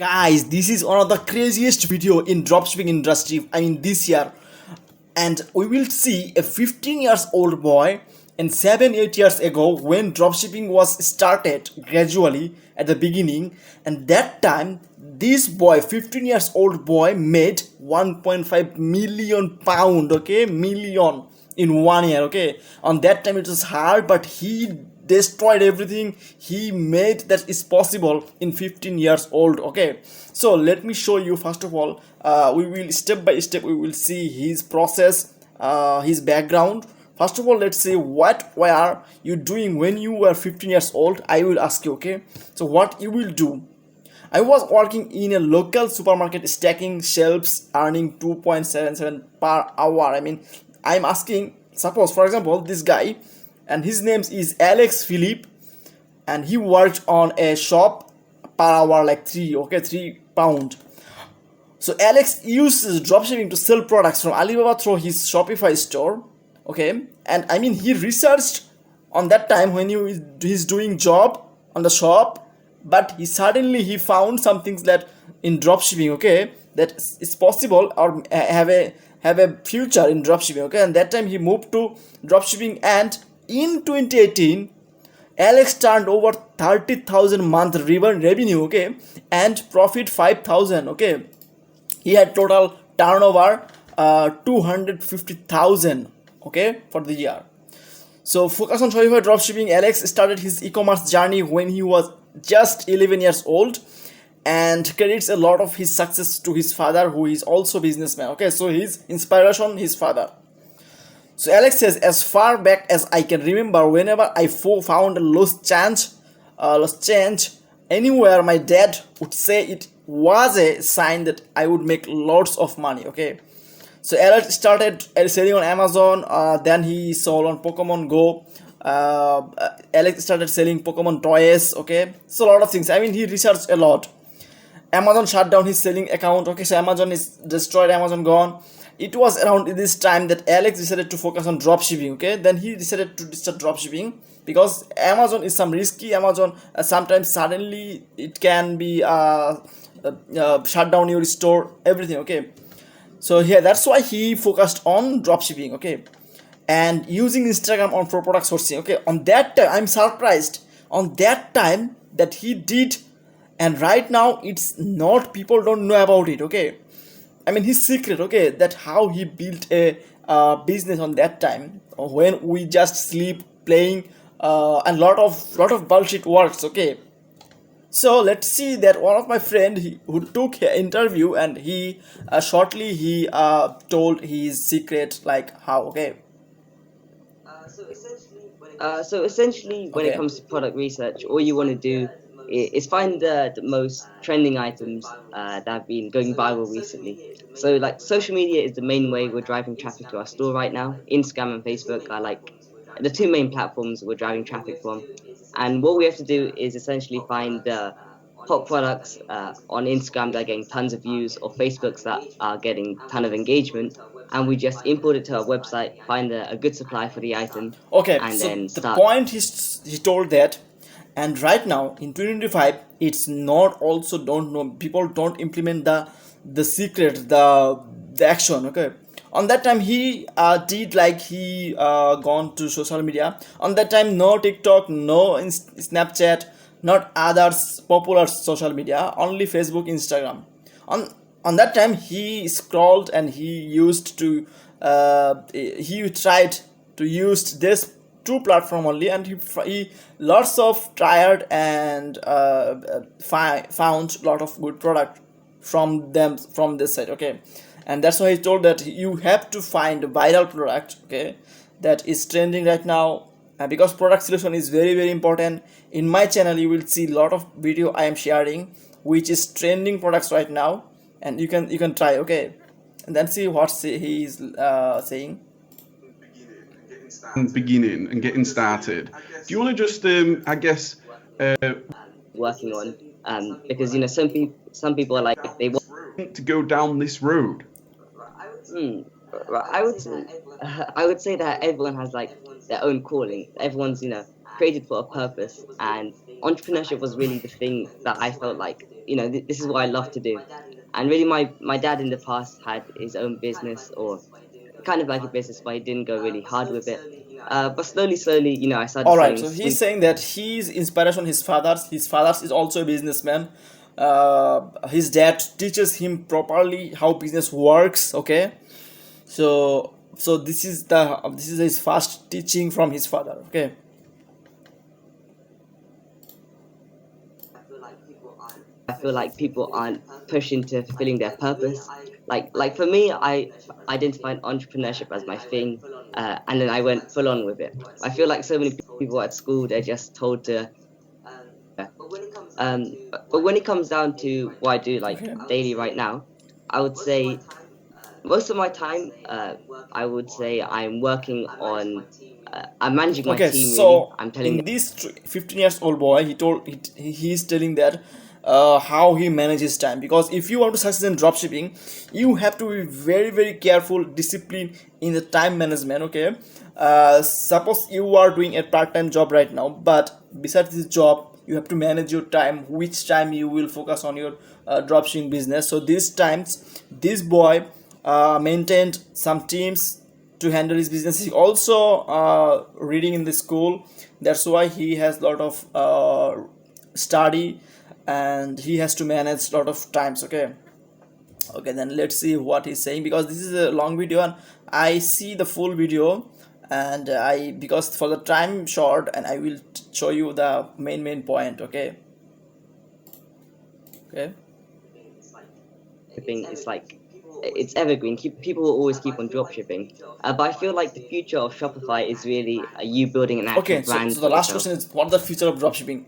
Guys, this is one of the craziest video in dropshipping industry. I mean this year, and we will see a 15 years old boy and 7-8 years ago when dropshipping was started gradually at the beginning, and that time this boy 15 years old boy made 1.5 million pound, okay, million in 1 year, okay. On that time it was hard, but he destroyed everything he made that is possible in 15 years old, okay. So let me show you. First of all, we will step by step we will see his process, his background. First of all, let's see what were you doing when you were 15 years old. I will ask you, okay. So what you will do: I was working in a local supermarket stacking shelves, earning 2.77 per hour. I mean, I'm asking, suppose for example, this guy, and his name is Alex Philip, and he worked on a shop per hour like 3 pound. So Alex uses dropshipping to sell products from Alibaba through his Shopify store, okay. And I mean, he researched on that time when he's doing job on the shop, but he found some things that in dropshipping, okay, that is possible or have a future in dropshipping, okay. And that time he moved to dropshipping, and in 2018 Alex turned over 30,000 month revenue, okay, and profit 5,000, okay. He had total turnover 250,000, okay, for the year. So focus on Shopify dropshipping. Alex started his e-commerce journey when he was just 11 years old, and credits a lot of his success to his father, who is also businessman, okay. So his inspiration, his father. So Alex says, as far back as I can remember, whenever I found a lost change anywhere, my dad would say it was a sign that I would make lots of money, okay. So Alex started selling on Amazon, then he sold on Pokemon Go. Alex started selling Pokemon toys, okay. So a lot of things. I mean, he researched a lot. Amazon shut down his selling account, okay. So Amazon is destroyed, Amazon gone. It was around this time that Alex decided to focus on dropshipping, okay. Then he decided to start dropshipping because Amazon is some risky. Amazon sometimes suddenly it can be shut down your store, everything, okay. So here, that's why he focused on dropshipping, okay, and using Instagram on for product sourcing, okay. On that time, I'm surprised on that time that he did, and right now it's not, people don't know about it, okay. I mean, his secret, okay, that how he built a business on that time when we just sleep, playing, and lot of bullshit works, okay. So let's see that one of my friend who took an interview, and he shortly he told his secret, like how, okay. So essentially, when it Okay. comes to product research, all you want to do is find the most trending items that have been going viral recently. So, like, social media is the main way we're driving traffic to our store right now. Instagram and Facebook are like the two main platforms we're driving traffic from. And what we have to do is essentially find the hot products on Instagram that are getting tons of views, or Facebooks that are getting ton of engagement, and we just import it to our website, find a good supply for the item, Okay, and so then the start. point he told that, and right now in 2025, it's not, also don't know, people don't implement the secret, the action, okay. On that time he did like he gone to social media. On that time, no TikTok, no Snapchat, not others popular social media, only Facebook, Instagram. On that time he scrolled, and he used to he tried to use this two platform only, and he lots of tried, and found lot of good product from them, from this side, okay. And that's why he told that you have to find a viral product, okay, that is trending right now, because product selection is very very important. In my channel you will see lot of video I am sharing which is trending products right now, and you can try, okay, and then see what he is saying. Beginning and getting started. Do you want to just, I guess, Working on, because some people are like they want. to go down this road? Hmm, right, I would say I would say that everyone has like their own calling. Everyone's created for a purpose, and entrepreneurship was really the thing that I felt like, this is what I love to do. And really, my dad in the past had his own business, or kind of like a business, but he didn't go really hard with it. But slowly, I started All right, selling so he's sweets. saying that he's inspiration his father's. His father's is also a businessman. His dad teaches him properly how business works. Okay, so this is his first teaching from his father. Okay. I feel like people aren't pushed into fulfilling their purpose. Like for me, I identified entrepreneurship as my thing, and then I went full on with it. I feel like so many people at school, they're just told to. But when it comes down to what I do like Okay. daily right now, I would say most of my time, I would say I'm working on. I'm managing my Okay, team really. so I'm telling in this 15 years old boy, he's telling that how he manages time, because if you want to succeed in dropshipping, you have to be very careful, disciplined in the time management. Okay, suppose you are doing a part-time job right now, but besides this job, you have to manage your time, which time you will focus on your dropshipping business. So these times, this boy maintained some teams to handle his business. He also reading in the school. That's why he has a lot of study, and he has to manage a lot of times. Okay, then let's see what he's saying, because this is a long video and I see the full video, and I, because for the time short, and I will show you the main point. Okay. shipping is like it's evergreen. People will always keep on drop shipping. But I feel like the future of Shopify is really you building an actual Okay, so brand the for last yourself. question is, what the future of dropshipping?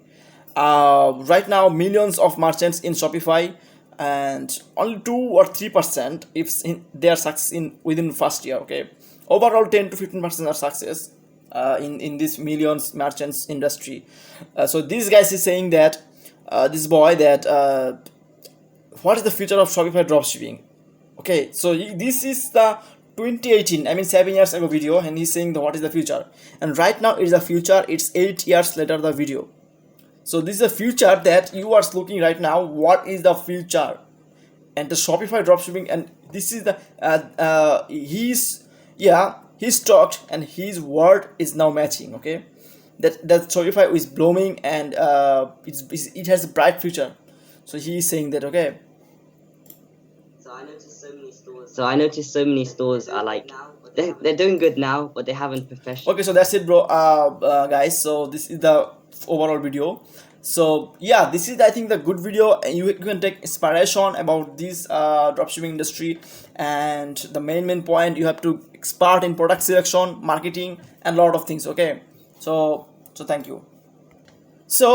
Right now, millions of merchants in Shopify, and only 2 or 3% if they are success in within first year. Okay, overall 10 to 15% are success in this millions merchants industry. So this guy is saying that this boy that what is the future of Shopify dropshipping? Okay, so this is the 2018, I mean 7 years ago video, and he's saying what is the future, and right now it is the future. It's 8 years later the video. So this is the future that you are looking right now. What is the future? And the Shopify dropshipping, and this is the he's talked and his word is now matching. Okay, that Shopify is blooming, and it has a bright future. So he is saying that. Okay. So I noticed so many stores are like they're doing good now, but they haven't professional. Okay, so that's it, bro. Guys, so this is the overall video. So yeah, this is, I think, the good video. You can take inspiration about this dropshipping industry, and the main point, you have to expert in product selection, marketing, and a lot of things. Okay, so thank you. So